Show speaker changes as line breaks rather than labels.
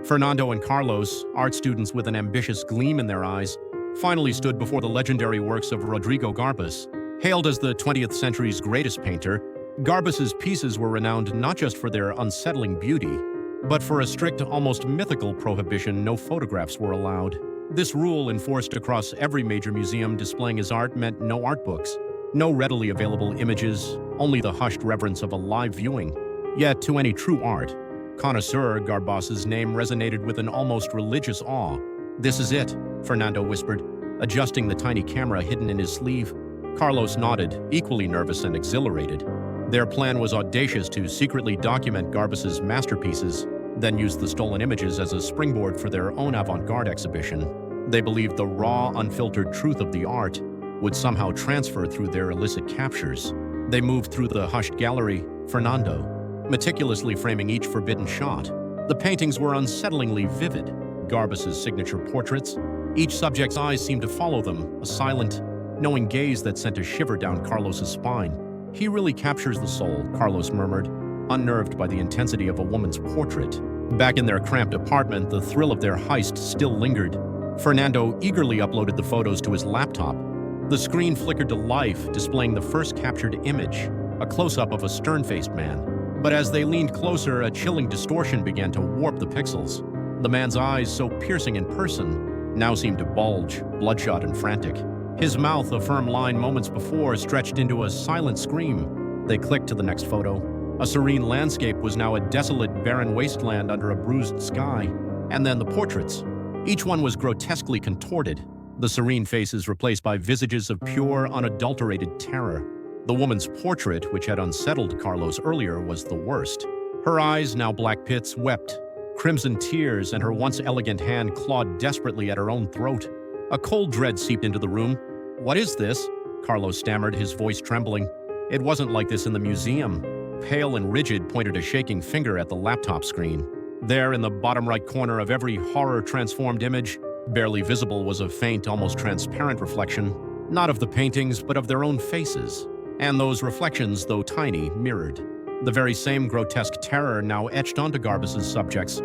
Fernando and Carlos, art students with an ambitious gleam in their eyes, finally stood before the legendary works of Rodrigo Garbas. Hailed as the 20th century's greatest painter, Garbas's pieces were renowned not just for their unsettling beauty, but for a strict, almost mythical prohibition no photographs were allowed. This rule, enforced across every major museum displaying his art, meant no art books, no readily available images, only the hushed reverence of a live viewing. Yet, to any true art connoisseur, Garbas's name resonated with an almost religious awe. "This is it," Fernando whispered, adjusting the tiny camera hidden in his sleeve. Carlos nodded, equally nervous and exhilarated. Their plan was audacious: to secretly document Garbas's masterpieces, then use the stolen images as a springboard for their own avant-garde exhibition. They believed the raw, unfiltered truth of the art would somehow transfer through their illicit captures. They moved through the hushed gallery, Fernando meticulously framing each forbidden shot. The paintings were unsettlingly vivid, Garbas's signature portraits. Each subject's eyes seemed to follow them, a silent, knowing gaze that sent a shiver down Carlos's spine. "He really captures the soul," Carlos murmured, unnerved by the intensity of a woman's portrait. Back in their cramped apartment, the thrill of their heist still lingered. Fernando eagerly uploaded the photos to his laptop. The screen flickered to life, displaying the first captured image, a close-up of a stern-faced man. But as they leaned closer, a chilling distortion began to warp the pixels. The man's eyes, so piercing in person, now seemed to bulge, bloodshot and frantic. His mouth, a firm line moments before, stretched into a silent scream. They clicked to the next photo. A serene landscape was now a desolate, barren wasteland under a bruised sky. And then the portraits. Each one was grotesquely contorted, the serene faces replaced by visages of pure, unadulterated terror. The woman's portrait, which had unsettled Carlos earlier, was the worst. Her eyes, now black pits, wept crimson tears, and her once elegant hand clawed desperately at her own throat. A cold dread seeped into the room. "What is this?" Carlos stammered, his voice trembling. It wasn't like this in the museum. Pale and rigid, pointed a shaking finger at the laptop screen. There, in the bottom right corner of every horror-transformed image, barely visible, was a faint, almost transparent reflection, not of the paintings, but of their own faces. And those reflections, though tiny, mirrored the very same grotesque terror now etched onto Garbas's subjects.